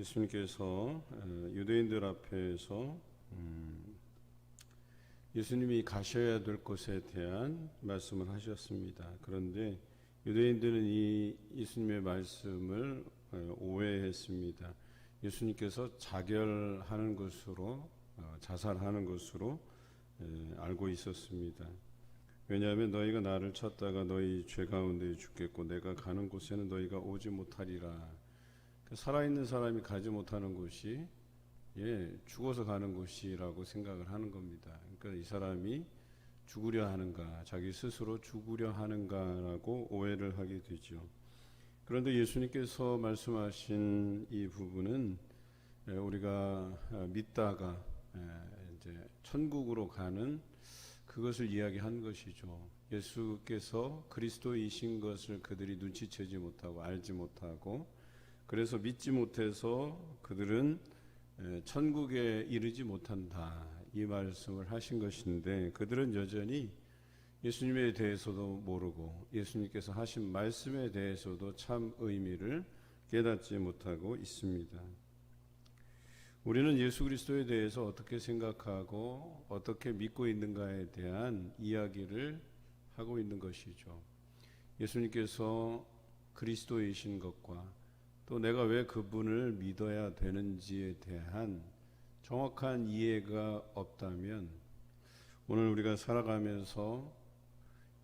예수님께서 유대인들 앞에서 예수님이 가셔야 될 곳에 대한 말씀을 하셨습니다. 그런데 유대인들은 이 예수님의 말씀을 오해했습니다. 예수님께서 자결하는 것으로 자살하는 것으로 알고 있었습니다. 왜냐하면 너희가 나를 찾다가 너희 죄 가운데 죽겠고 내가 가는 곳에는 너희가 오지 못하리라. 살아있는 사람이 가지 못하는 곳이 죽어서 가는 곳이라고 생각을 하는 겁니다. 그러니까 이 사람이 죽으려 하는가, 자기 스스로 죽으려 하는가라고 오해를 하게 되죠. 그런데 예수님께서 말씀하신 이 부분은 우리가 믿다가 이제 천국으로 가는 그것을 이야기한 것이죠. 예수께서 그리스도이신 것을 그들이 눈치채지 못하고 알지 못하고 그래서 믿지 못해서 그들은 천국에 이르지 못한다. 이 말씀을 하신 것인데 그들은 여전히 예수님에 대해서도 모르고 예수님께서 하신 말씀에 대해서도 참 의미를 깨닫지 못하고 있습니다. 우리는 예수 그리스도에 대해서 어떻게 생각하고 어떻게 믿고 있는가에 대한 이야기를 하고 있는 것이죠. 예수님께서 그리스도이신 것과 또 내가 왜 그분을 믿어야 되는지에 대한 정확한 이해가 없다면 오늘 우리가 살아가면서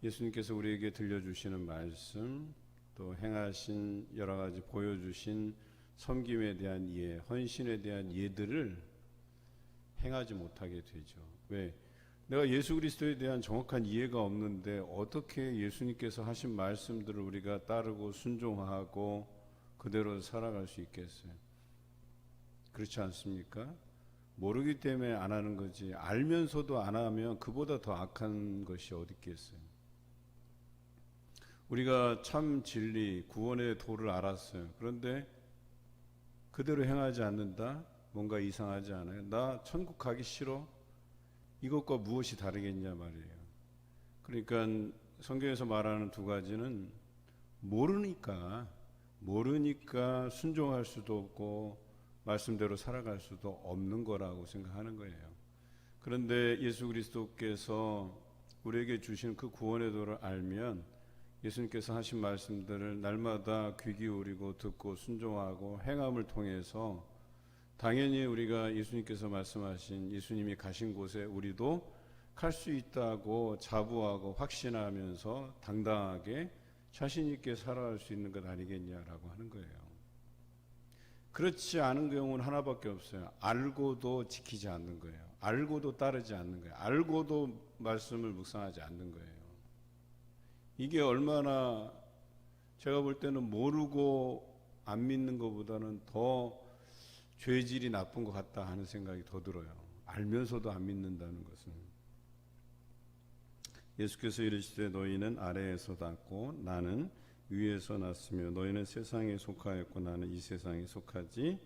예수님께서 우리에게 들려주시는 말씀 또 행하신 여러 가지 보여주신 섬김에 대한 이해, 헌신에 대한 이해들을 행하지 못하게 되죠. 왜? 내가 예수 그리스도에 대한 정확한 이해가 없는데 어떻게 예수님께서 하신 말씀들을 우리가 따르고 순종하고 그대로 살아갈 수 있겠어요? 그렇지 않습니까? 모르기 때문에 안 하는 거지 알면서도 안 하면 그보다 더 악한 것이 어디 있겠어요? 우리가 참 진리, 구원의 도를 알았어요. 그런데 그대로 행하지 않는다? 뭔가 이상하지 않아요? 나 천국 가기 싫어? 이것과 무엇이 다르겠냐 말이에요. 그러니까 성경에서 말하는 두 가지는 모르니까 순종할 수도 없고 말씀대로 살아갈 수도 없는 거라고 생각하는 거예요. 그런데 예수 그리스도께서 우리에게 주신 그 구원의 도를 알면 예수님께서 하신 말씀들을 날마다 귀 기울이고 듣고 순종하고 행함을 통해서 당연히 우리가 예수님께서 말씀하신 예수님이 가신 곳에 우리도 갈 수 있다고 자부하고 확신하면서 당당하게 자신 있게 살아갈 수 있는 것 아니겠냐라고 하는 거예요. 그렇지 않은 경우는 하나밖에 없어요. 알고도 지키지 않는 거예요. 알고도 따르지 않는 거예요. 알고도 말씀을 묵상하지 않는 거예요. 이게 얼마나 제가 볼 때는 모르고 안 믿는 것보다는 더 죄질이 나쁜 것 같다 하는 생각이 더 들어요. 알면서도 안 믿는다는 것은. 예수께서 이르시되 너희는 아래에서 났고 나는 위에서 났으며 너희는 세상에 속하였고 나는 이 세상에 속하지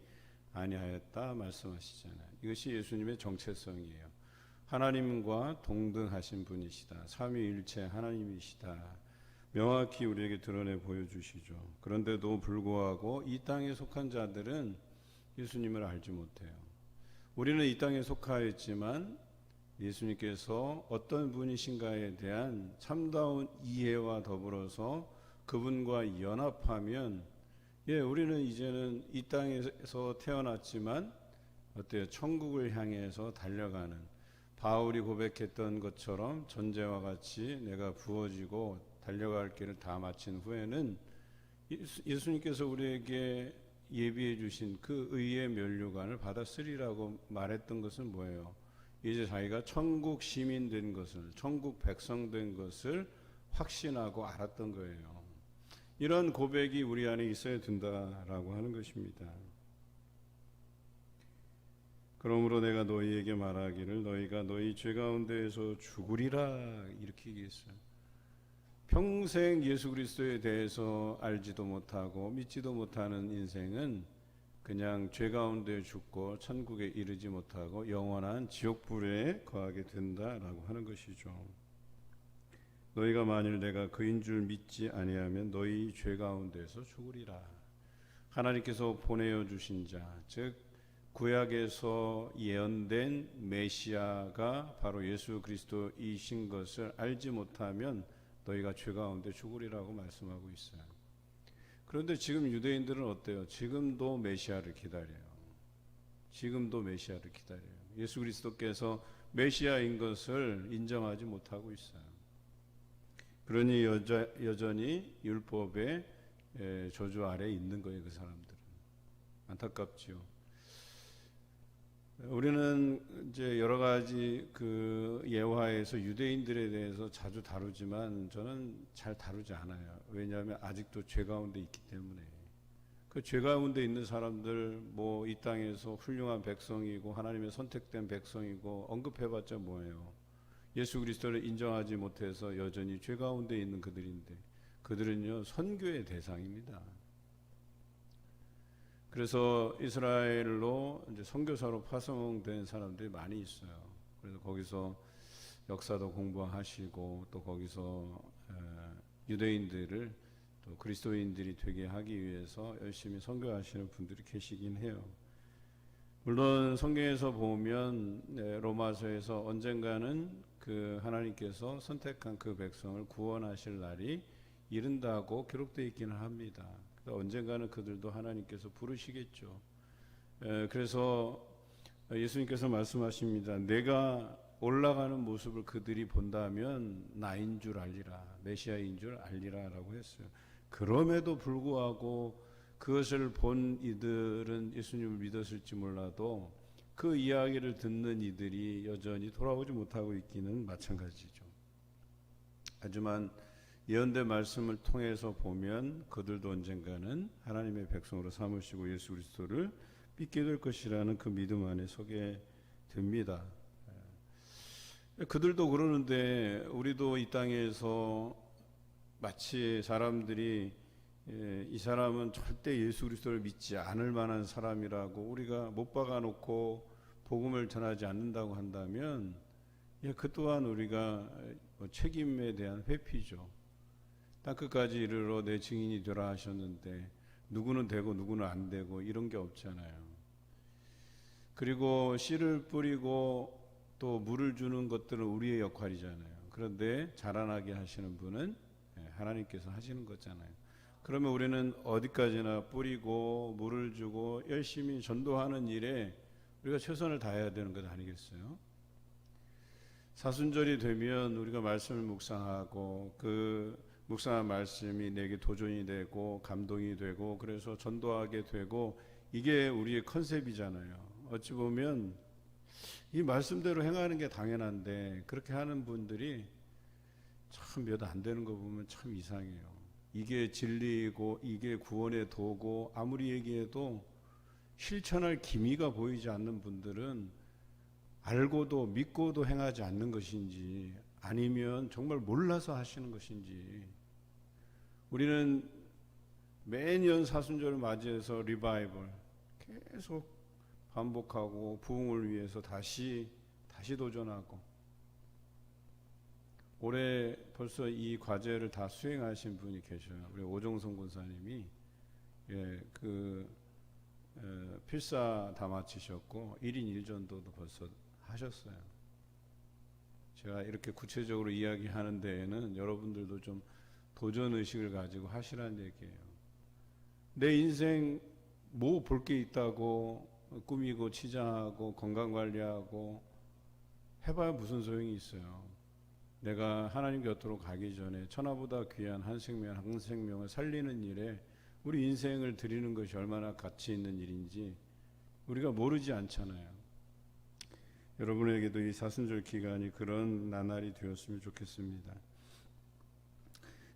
아니하였다 말씀하시잖아요. 이것이 예수님의 정체성이에요. 하나님과 동등하신 분이시다. 삼위일체 하나님이시다. 명확히 우리에게 드러내 보여주시죠. 그런데도 불구하고 이 땅에 속한 자들은 예수님을 알지 못해요. 우리는 이 땅에 속하였지만 예수님께서 어떤 분이신가에 대한 참다운 이해와 더불어서 그분과 연합하면 우리는 이제는 이 땅에서 태어났지만 어때요? 천국을 향해서 달려가는 바울이 고백했던 것처럼 전제와 같이 내가 부어지고 달려갈 길을 다 마친 후에는 예수님께서 우리에게 예비해 주신 그 의의 면류관을 받았으리라고 말했던 것은 뭐예요? 이제 자기가 천국 시민 된 것을, 천국 백성 된 것을 확신하고 알았던 거예요. 이런 고백이 우리 안에 있어야 된다라고 하는 것입니다. 그러므로 내가 너희에게 말하기를 너희가 너희 죄 가운데에서 죽으리라 이렇게 얘기했어요. 평생 예수 그리스도에 대해서 알지도 못하고 믿지도 못하는 인생은 그냥 죄 가운데 죽고 천국에 이르지 못하고 영원한 지옥불에 거하게 된다라고 하는 것이죠. 너희가 만일 내가 그인 줄 믿지 아니하면 너희 죄 가운데서 죽으리라. 하나님께서 보내어 주신 자, 즉 구약에서 예언된 메시아가 바로 예수 그리스도이신 것을 알지 못하면 너희가 죄 가운데 죽으리라고 말씀하고 있어요. 그런데 지금 유대인들은 어때요? 지금도 메시아를 기다려요. 지금도 메시아를 기다려요. 예수 그리스도께서 메시아인 것을 인정하지 못하고 있어요. 그러니 여전히 율법의 저주 아래 있는 거예요. 그 사람들은. 안타깝지요. 우리는 이제 여러 가지 그 예화에서 유대인들에 대해서 자주 다루지만 저는 잘 다루지 않아요. 왜냐하면 아직도 죄 가운데 있기 때문에. 그 죄 가운데 있는 사람들 뭐 이 땅에서 훌륭한 백성이고 하나님의 선택된 백성이고 언급해봤자 뭐예요? 예수 그리스도를 인정하지 못해서 여전히 죄 가운데 있는 그들인데 그들은요 선교의 대상입니다. 그래서 이스라엘로 이제 선교사로 파송된 사람들이 많이 있어요. 그래서 거기서 역사도 공부하시고 또 거기서 유대인들을 또 그리스도인들이 되게 하기 위해서 열심히 선교하시는 분들이 계시긴 해요. 물론 성경에서 보면 로마서에서 언젠가는 그 하나님께서 선택한 그 백성을 구원하실 날이 이른다고 기록되어 있기는 합니다. 언젠가는 그들도 하나님께서 부르시겠죠. 그래서 예수님께서 말씀하십니다. 내가 올라가는 모습을 그들이 본다면 나인 줄 알리라, 메시아인 줄 알리라 라고 했어요. 그럼에도 불구하고 그것을 본 이들은 예수님을 믿었을지 몰라도 그 이야기를 듣는 이들이 여전히 돌아오지 못하고 있기는 마찬가지죠. 하지만 예언된 말씀을 통해서 보면 그들도 언젠가는 하나님의 백성으로 삼으시고 예수 그리스도를 믿게 될 것이라는 그 믿음 안에 서게 됩니다. 그들도 그러는데 우리도 이 땅에서 마치 사람들이 이 사람은 절대 예수 그리스도를 믿지 않을 만한 사람이라고 우리가 못 박아놓고 복음을 전하지 않는다고 한다면 그 또한 우리가 책임에 대한 회피죠. 땅끝까지 이르러 내 증인이 되라 하셨는데 누구는 되고 누구는 안 되고 이런 게 없잖아요. 그리고 씨를 뿌리고 또 물을 주는 것들은 우리의 역할이잖아요. 그런데 자라나게 하시는 분은 하나님께서 하시는 거잖아요. 그러면 우리는 어디까지나 뿌리고 물을 주고 열심히 전도하는 일에 우리가 최선을 다해야 되는 것 아니겠어요? 사순절이 되면 우리가 말씀을 묵상하고 그 묵상한 말씀이 내게 도전이 되고 감동이 되고 그래서 전도하게 되고 이게 우리의 컨셉이잖아요. 어찌 보면 이 말씀대로 행하는 게 당연한데 그렇게 하는 분들이 참 몇 안 되는 거 보면 참 이상해요. 이게 진리이고 이게 구원의 도고 아무리 얘기해도 실천할 기미가 보이지 않는 분들은 알고도 믿고도 행하지 않는 것인지 아니면 정말 몰라서 하시는 것인지 우리는 매년 사순절을 맞이해서 리바이벌 계속 반복하고 부흥을 위해서 다시 도전하고 올해 벌써 이 과제를 다 수행하신 분이 계셔요. 우리 오정성 권사님이 필사 다 마치셨고 1인 1전도도 벌써 하셨어요. 제가 이렇게 구체적으로 이야기하는 데에는 여러분들도 좀 도전의식을 가지고 하시라는 얘기예요. 내 인생 뭐 볼 게 있다고 꾸미고 치장하고 건강관리하고 해봐야 무슨 소용이 있어요. 내가 하나님 곁으로 가기 전에 천하보다 귀한 한 생명을 살리는 일에 우리 인생을 드리는 것이 얼마나 가치 있는 일인지 우리가 모르지 않잖아요. 여러분에게도 이 사순절 기간이 그런 나날이 되었으면 좋겠습니다.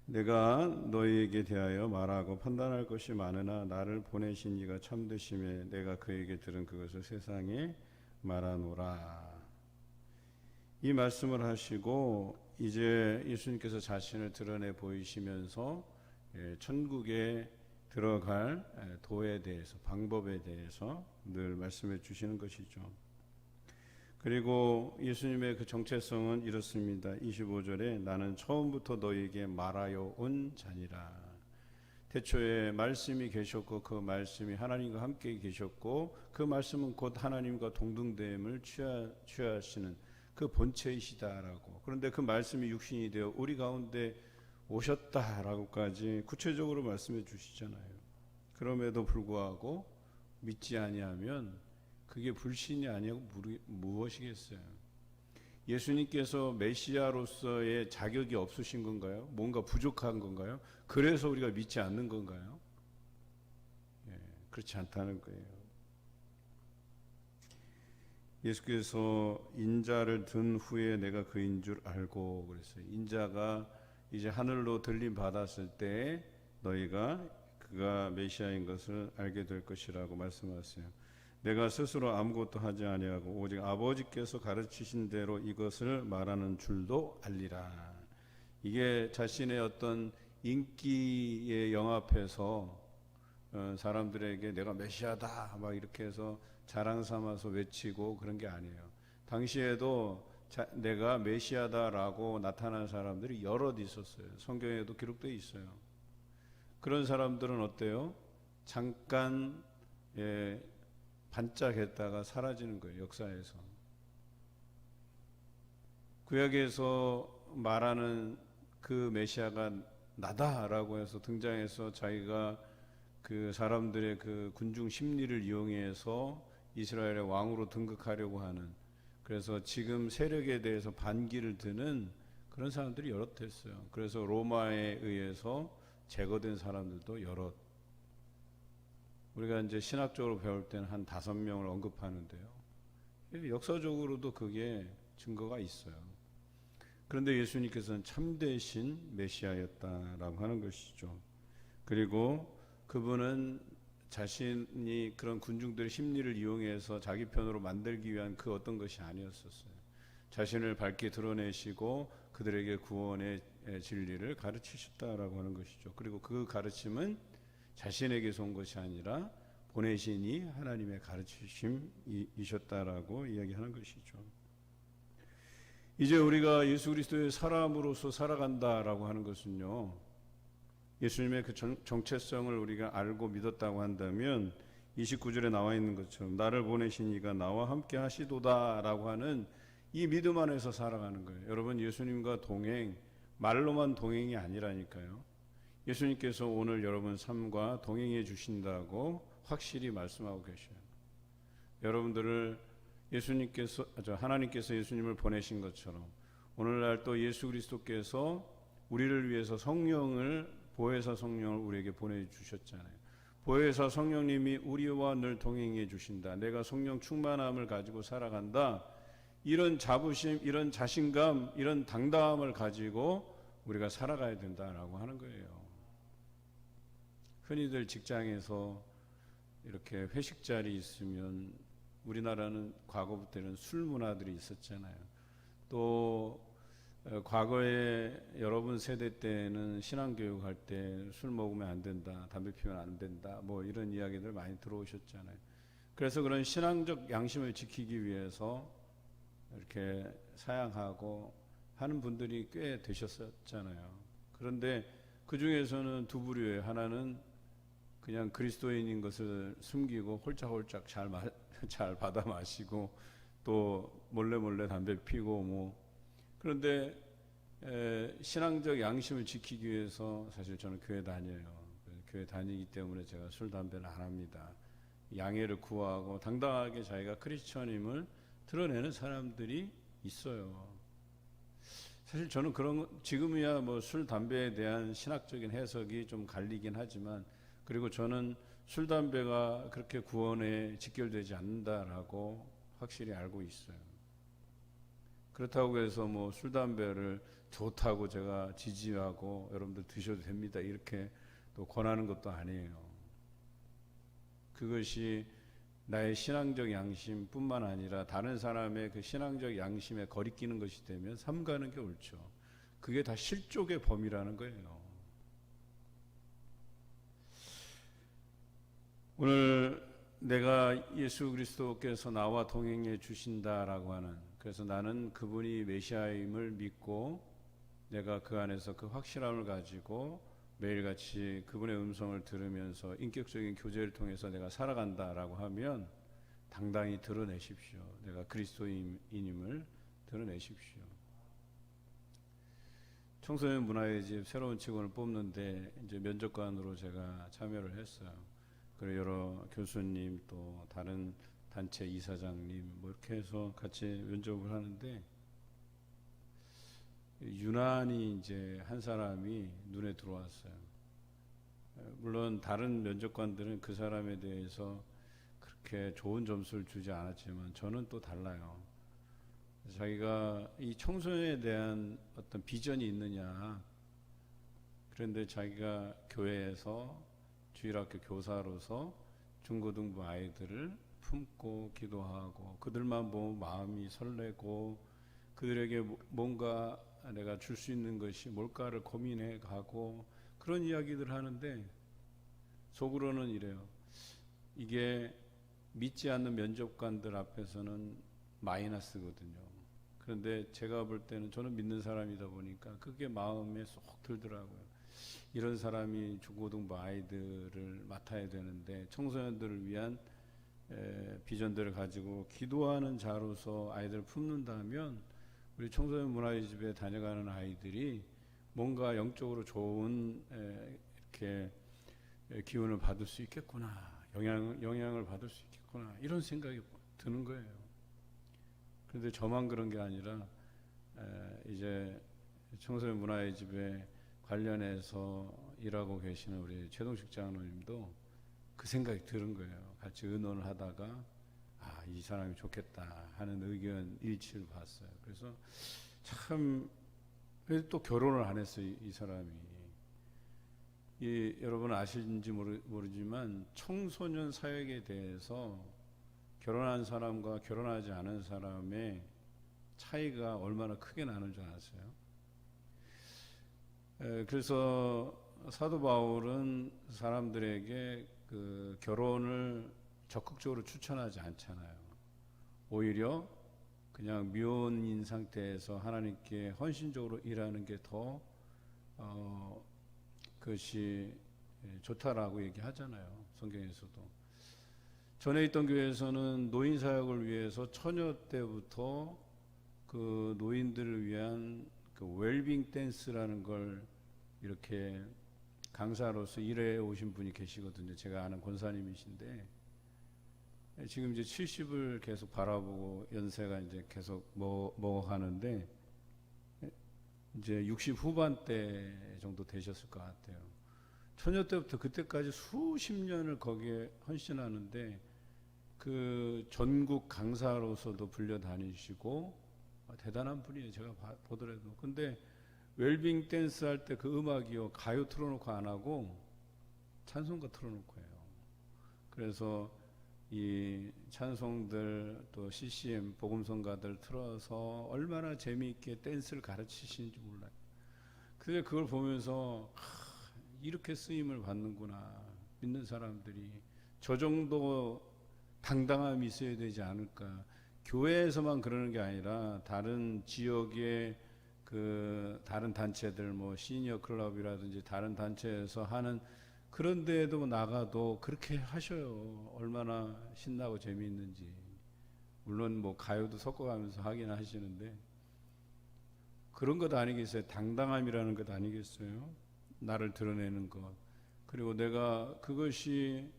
내가 너희에게 대하여 말하고 판단할 것이 많으나 나를 보내신 이가 참되심에 내가 그에게 들은 그것을 세상에 말하노라. 이 말씀을 하시고 이제 예수님께서 자신을 드러내 보이시면서 천국에 들어갈 도에 대해서 방법에 대해서 늘 말씀해 주시는 것이죠. 그리고 예수님의 그 정체성은 이렇습니다. 25절에 나는 처음부터 너희에게 말하여 온 자니라. 태초에 말씀이 계셨고 그 말씀이 하나님과 함께 계셨고 그 말씀은 곧 하나님과 동등됨을 취하시는 그 본체이시다라고. 그런데 그 말씀이 육신이 되어 우리 가운데 오셨다라고까지 구체적으로 말씀해 주시잖아요. 그럼에도 불구하고 믿지 아니하면 그게 불신이 아니고 무엇이겠어요? 예수님께서 메시아로서의 자격이 없으신 건가요? 뭔가 부족한 건가요? 그래서 우리가 믿지 않는 건가요? 그렇지 않다는 거예요. 예수께서 인자를 든 후에 내가 그인 줄 알고 그랬어요. 인자가 이제 하늘로 들림 받았을 때 너희가 그가 메시아인 것을 알게 될 것이라고 말씀하세요. 내가 스스로 아무것도 하지 아니하고 오직 아버지께서 가르치신 대로 이것을 말하는 줄도 알리라. 이게 자신의 어떤 인기에 영합해서 사람들에게 내가 메시아다 막 이렇게 해서 자랑 삼아서 외치고 그런 게 아니에요. 당시에도 내가 메시아다라고 나타난 사람들이 여럿 있었어요. 성경에도 기록되어 있어요. 그런 사람들은 어때요? 잠깐 반짝했다가 사라지는 거예요. 역사에서. 구약에서 말하는 그 메시아가 나다라고 해서 등장해서 자기가 그 사람들의 그 군중 심리를 이용해서 이스라엘의 왕으로 등극하려고 하는, 그래서 지금 세력에 대해서 반기를 드는 그런 사람들이 여럿 됐어요. 그래서 로마에 의해서 제거된 사람들도 여럿. 우리가 이제 신학적으로 배울 때는 한 5명을 언급하는데요. 역사적으로도 그게 증거가 있어요. 그런데 예수님께서는 참되신 메시아였다라고 하는 것이죠. 그리고 그분은 자신이 그런 군중들의 심리를 이용해서 자기 편으로 만들기 위한 그 어떤 것이 아니었었어요. 자신을 밝게 드러내시고 그들에게 구원의 진리를 가르치셨다라고 하는 것이죠. 그리고 그 가르침은 자신에게서 온 것이 아니라 보내시니 하나님의 가르치심이셨다라고 이야기하는 것이죠. 이제 우리가 예수 그리스도의 사람으로서 살아간다라고 하는 것은요, 예수님의 그 정체성을 우리가 알고 믿었다고 한다면 29절에 나와 있는 것처럼 나를 보내신 이가 나와 함께 하시도다라고 하는 이 믿음 안에서 살아가는 거예요. 여러분, 예수님과 동행, 말로만 동행이 아니라니까요. 예수님께서 오늘 여러분 삶과 동행해 주신다고 확실히 말씀하고 계셔요. 여러분들을 하나님께서 예수님을 보내신 것처럼 오늘날 또 예수 그리스도께서 우리를 위해서 보혜사 성령을 우리에게 보내주셨잖아요. 보혜사 성령님이 우리와 늘 동행해 주신다. 내가 성령 충만함을 가지고 살아간다. 이런 자부심, 이런 자신감, 이런 당당함을 가지고 우리가 살아가야 된다라고 하는 거예요. 흔히들 직장에서 이렇게 회식 자리 있으면, 우리나라는 과거부터는 술 문화들이 있었잖아요. 또 과거에 여러분 세대 때는 신앙교육 할 때 술 먹으면 안 된다, 담배 피우면 안 된다, 뭐 이런 이야기들 많이 들어오셨잖아요. 그래서 그런 신앙적 양심을 지키기 위해서 이렇게 사양하고 하는 분들이 꽤 되셨었잖아요. 그런데 그 중에서는 두 부류예요. 하나는 그냥 그리스도인인 것을 숨기고 홀짝홀짝 잘 받아 마시고 또 몰래 담배 피고 뭐. 그런데 신앙적 양심을 지키기 위해서 사실 저는 교회 다녀요. 교회 다니기 때문에 제가 술 담배를 안 합니다. 양해를 구하고 당당하게 자기가 크리스천임을 드러내는 사람들이 있어요. 사실 저는 지금이야 뭐 술 담배에 대한 신학적인 해석이 좀 갈리긴 하지만, 그리고 저는 술 담배가 그렇게 구원에 직결되지 않는다라고 확실히 알고 있어요. 그렇다고 해서 뭐 술 담배를 좋다고 제가 지지하고 여러분들 드셔도 됩니다 이렇게 또 권하는 것도 아니에요. 그것이 나의 신앙적 양심뿐만 아니라 다른 사람의 그 신앙적 양심에 거리끼는 것이 되면 삼가는 게 옳죠. 그게 다 실족의 범위라는 거예요. 오늘 내가 예수 그리스도께서 나와 동행해 주신다라고 하는, 그래서 나는 그분이 메시아임을 믿고 내가 그 안에서 그 확실함을 가지고 매일같이 그분의 음성을 들으면서 인격적인 교제를 통해서 내가 살아간다라고 하면 당당히 드러내십시오. 내가 그리스도인임을 드러내십시오. 청소년 문화의 집 새로운 직원을 뽑는데 이제 면접관으로 제가 참여를 했어요. 그리고 여러 교수님 또 다른 단체 이사장님 뭐 이렇게 해서 같이 면접을 하는데 유난히 이제 한 사람이 눈에 들어왔어요. 물론 다른 면접관들은 그 사람에 대해서 그렇게 좋은 점수를 주지 않았지만 저는 또 달라요. 자기가 이 청소년에 대한 어떤 비전이 있느냐. 그런데 자기가 교회에서 주일학교 교사로서 중고등부 아이들을 품고 기도하고 그들만 보면 마음이 설레고 그들에게 뭔가 내가 줄 수 있는 것이 뭘까를 고민해 가고 그런 이야기들 하는데 속으로는 이래요. 이게 믿지 않는 면접관들 앞에서는 마이너스거든요. 그런데 제가 볼 때는 저는 믿는 사람이다 보니까 그게 마음에 쏙 들더라고요. 이런 사람이 중고등부 아이들을 맡아야 되는데 청소년들을 위한 비전들을 가지고 기도하는 자로서 아이들을 품는다면 우리 청소년 문화의 집에 다녀가는 아이들이 뭔가 영적으로 좋은 이렇게 기운을 받을 수 있겠구나, 영향을 받을 수 있겠구나 이런 생각이 드는 거예요. 그런데 저만 그런 게 아니라 이제 청소년 문화의 집에 관련해서 일하고 계시는 우리 최동식 장로님도 그 생각이 드는 거예요. 같이 의논을 하다가 이 사람이 좋겠다 하는 의견 일치를 봤어요. 그래서 참 또 결혼을 안 했어요. 이 사람이. 여러분 아실지 모르지만 청소년 사역에 대해서 결혼한 사람과 결혼하지 않은 사람의 차이가 얼마나 크게 나는 줄 아세요? 그래서 사도 바울은 사람들에게 그 결혼을 적극적으로 추천하지 않잖아요. 오히려 그냥 미혼인 상태에서 하나님께 헌신적으로 일하는 게 더 그것이 좋다라고 얘기하잖아요. 성경에서도. 전에 있던 교회에서는 노인 사역을 위해서 처녀 때부터 그 노인들을 위한 그 웰빙 댄스라는 걸 이렇게 강사로서 일해 오신 분이 계시거든요. 제가 아는 권사님이신데 지금 이제 70을 계속 바라보고 연세가 이제 계속 먹어가는데 이제 60 후반대 정도 되셨을 것 같아요. 처녀 때부터 그때까지 수십 년을 거기에 헌신하는데 그 전국 강사로서도 불려 다니시고 대단한 분이에요. 제가 보더라도. 근데 웰빙 댄스 할 때 그 음악이요, 가요 틀어놓고 안 하고 찬송가 틀어놓고 해요. 그래서 이 찬송들 또 CCM 복음성가들 틀어서 얼마나 재미있게 댄스를 가르치시는지 몰라요. 근데 그걸 보면서 이렇게 쓰임을 받는구나. 믿는 사람들이 저 정도 당당함이 있어야 되지 않을까. 교회에서만 그러는 게 아니라 다른 지역의 그 다른 단체들 뭐 시니어 클럽이라든지 다른 단체에서 하는 그런 데에도 나가도 그렇게 하셔요. 얼마나 신나고 재미있는지. 물론 뭐 가요도 섞어가면서 하긴 하시는데 그런 것 아니겠어요? 당당함이라는 것 아니겠어요? 나를 드러내는 것. 그리고 내가 그것이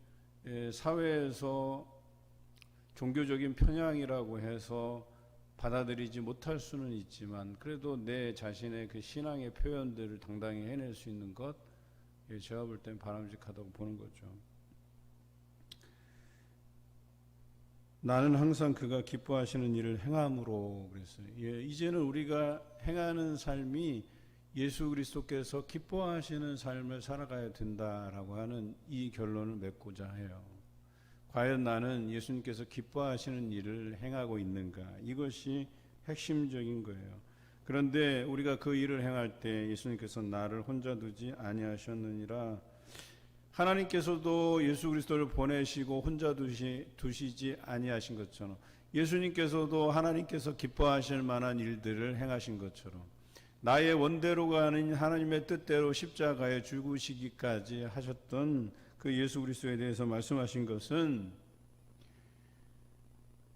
사회에서 종교적인 편향이라고 해서 받아들이지 못할 수는 있지만 그래도 내 자신의 그 신앙의 표현들을 당당히 해낼 수 있는 것, 제가 볼 땐 바람직하다고 보는 거죠. 나는 항상 그가 기뻐하시는 일을 행함으로 그랬어요. 이제는 우리가 행하는 삶이 예수 그리스도께서 기뻐하시는 삶을 살아가야 된다라고 하는 이 결론을 맺고자 해요. 과연 나는 예수님께서 기뻐하시는 일을 행하고 있는가? 이것이 핵심적인 거예요. 그런데 우리가 그 일을 행할 때 예수님께서 나를 혼자 두지 아니하셨느니라. 하나님께서도 예수 그리스도를 보내시고 혼자 두시지 아니하신 것처럼 예수님께서도 하나님께서 기뻐하실 만한 일들을 행하신 것처럼 나의 원대로가 아닌 하나님의 뜻대로 십자가에 죽으시기까지 하셨던 그 예수 그리스도에 대해서 말씀하신 것은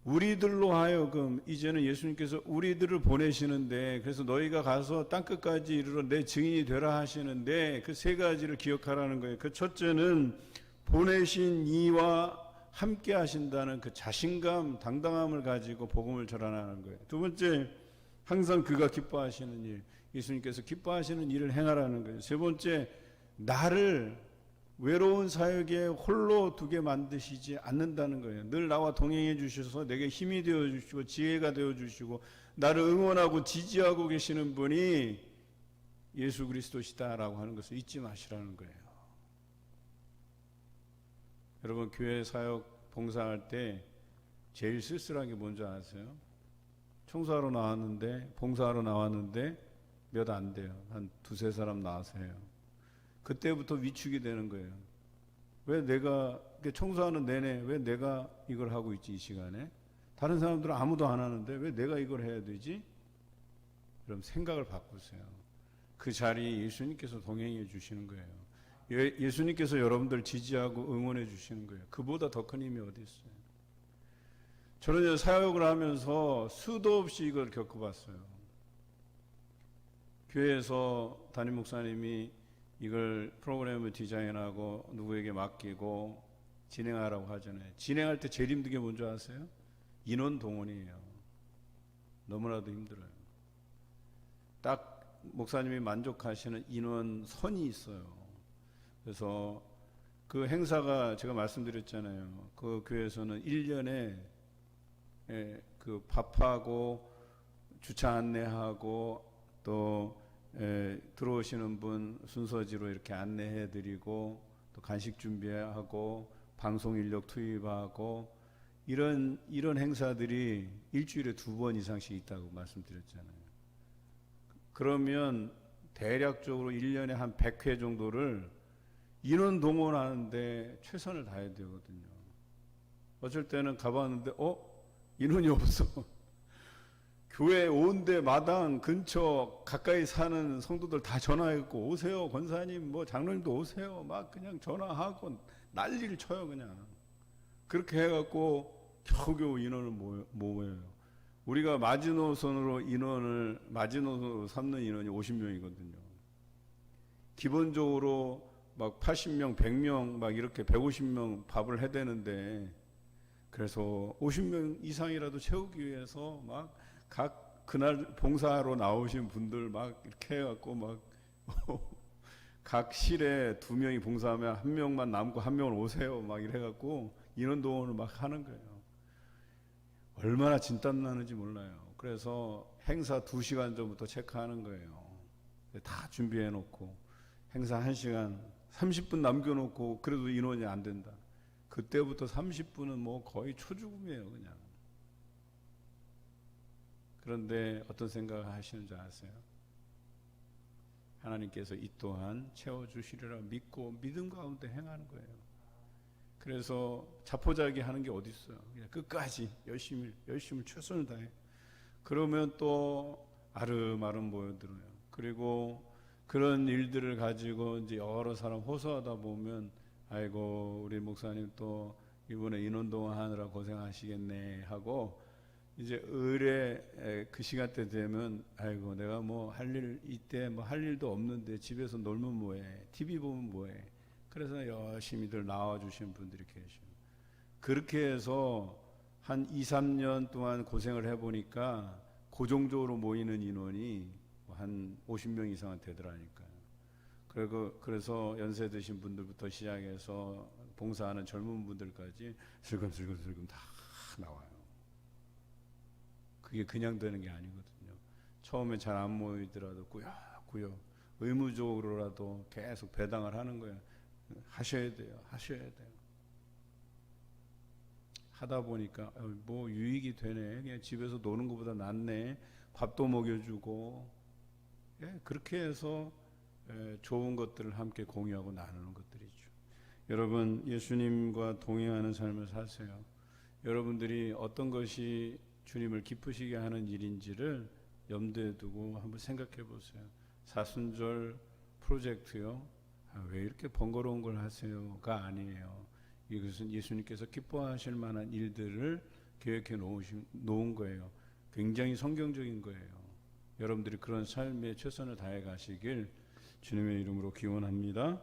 우리들로 하여금 이제는 예수님께서 우리들을 보내시는데, 그래서 너희가 가서 땅끝까지 이르러 내 증인이 되라 하시는데 그 세 가지를 기억하라는 거예요. 그 첫째는 보내신 이와 함께 하신다는 그 자신감, 당당함을 가지고 복음을 전하는 거예요. 두 번째, 항상 그가 기뻐하시는 일, 예수님께서 기뻐하시는 일을 행하라는 거예요. 세 번째, 나를 외로운 사역에 홀로 두게 만드시지 않는다는 거예요. 늘 나와 동행해 주셔서 내게 힘이 되어 주시고 지혜가 되어 주시고 나를 응원하고 지지하고 계시는 분이 예수 그리스도시다라고 하는 것을 잊지 마시라는 거예요. 여러분, 교회 사역 봉사할 때 제일 쓸쓸한 게 뭔지 아세요? 청소하러 나왔는데, 봉사하러 나왔는데 몇 안 돼요. 한 두세 사람 나와서 해요. 그때부터 위축이 되는 거예요. 왜 내가 청소하는 내내 왜 내가 이걸 하고 있지, 이 시간에? 다른 사람들은 아무도 안 하는데 왜 내가 이걸 해야 되지? 그럼 생각을 바꾸세요. 그 자리에 예수님께서 동행해 주시는 거예요. 예수님께서 여러분들 지지하고 응원해 주시는 거예요. 그보다 더 큰 힘이 어디 있어요? 저는 사역을 하면서 수도 없이 이걸 겪어봤어요. 교회에서 담임 목사님이 이걸 프로그램을 디자인하고 누구에게 맡기고 진행하라고 하잖아요. 진행할 때 제일 힘든 게 뭔지 아세요? 인원 동원이에요. 너무나도 힘들어요. 딱 목사님이 만족하시는 인원 선이 있어요. 그래서 그 행사가 제가 말씀드렸잖아요. 그 교회에서는 1년에 그 밥하고 주차 안내하고 또 들어오시는 분 순서지로 이렇게 안내해드리고 또 간식 준비하고 방송 인력 투입하고 이런 행사들이 일주일에 2번 이상씩 있다고 말씀드렸잖아요. 그러면 대략적으로 1년에 한 100회 정도를 인원 동원하는데 최선을 다해야 되거든요. 어쩔 때는 가봤는데 인원이 없어. 교회 온데 마당 근처 가까이 사는 성도들 다 전화했고 오세요 권사님 뭐 장로님도 오세요 막 그냥 전화하고 난리를 쳐요. 그냥 그렇게 해갖고 겨우겨우 인원을 모여요. 우리가 마지노선으로 삼는 인원이 50명이거든요. 기본적으로 막 80명 100명 막 이렇게 150명 밥을 해야 되는데, 그래서 50명 이상이라도 채우기 위해서 막 각 그날 봉사하러 나오신 분들 막 이렇게 해갖고 막 각 실에 2명이 봉사하면 1명만 남고 1명은 오세요 막 이래갖고 인원 동원을 막 하는 거예요. 얼마나 진땀 나는지 몰라요. 그래서 행사 2시간 전부터 체크하는 거예요. 다 준비해 놓고 행사 1시간 30분 남겨놓고 그래도 인원이 안 된다. 그때부터 30분은 뭐 거의 초죽음이에요 그냥. 그런데 어떤 생각을 하시는지 아세요? 하나님께서 이 또한 채워주시리라 믿고 믿음 가운데 행하는 거예요. 그래서 자포자기 하는 게 어디 있어요? 그냥 끝까지 열심히 최선을 다해. 그러면 또 아름아름 보여들어요. 그리고 그런 일들을 가지고 이제 여러 사람 호소하다 보면 아이고 우리 목사님 또 이번에 인원동원 하느라 고생하시겠네 하고, 이제 을에 그 시간대 되면 아이고 내가 뭐 할 일 이때 뭐 할 일도 없는데 집에서 놀면 뭐해, TV 보면 뭐해. 그래서 열심히들 나와주신 분들이 계셔요. 그렇게 해서 한 2-3년 동안 고생을 해보니까 고정적으로 모이는 인원이 한 50명 이상은 되더라니까요. 그래서 연세 드신 분들부터 시작해서 봉사하는 젊은 분들까지 슬금슬금 다 나와요. 그게 그냥 되는 게 아니거든요. 처음에 잘 안 모이더라도 꾸역꾸역 의무적으로라도 계속 배당을 하는 거예요. 하셔야 돼요. 하다 보니까 뭐 유익이 되네. 그냥 집에서 노는 것보다 낫네. 밥도 먹여주고, 그렇게 해서 좋은 것들을 함께 공유하고 나누는 것들이죠. 여러분, 예수님과 동행하는 삶을 사세요. 여러분들이 어떤 것이 주님을 기쁘시게 하는 일인지를 염두에 두고 한번 생각해 보세요. 사순절 프로젝트요. 왜 이렇게 번거로운 걸 하세요가 아니에요. 이것은 예수님께서 기뻐하실 만한 일들을 계획해 놓은 거예요. 굉장히 성경적인 거예요. 여러분들이 그런 삶에 최선을 다해 가시길 주님의 이름으로 기원합니다.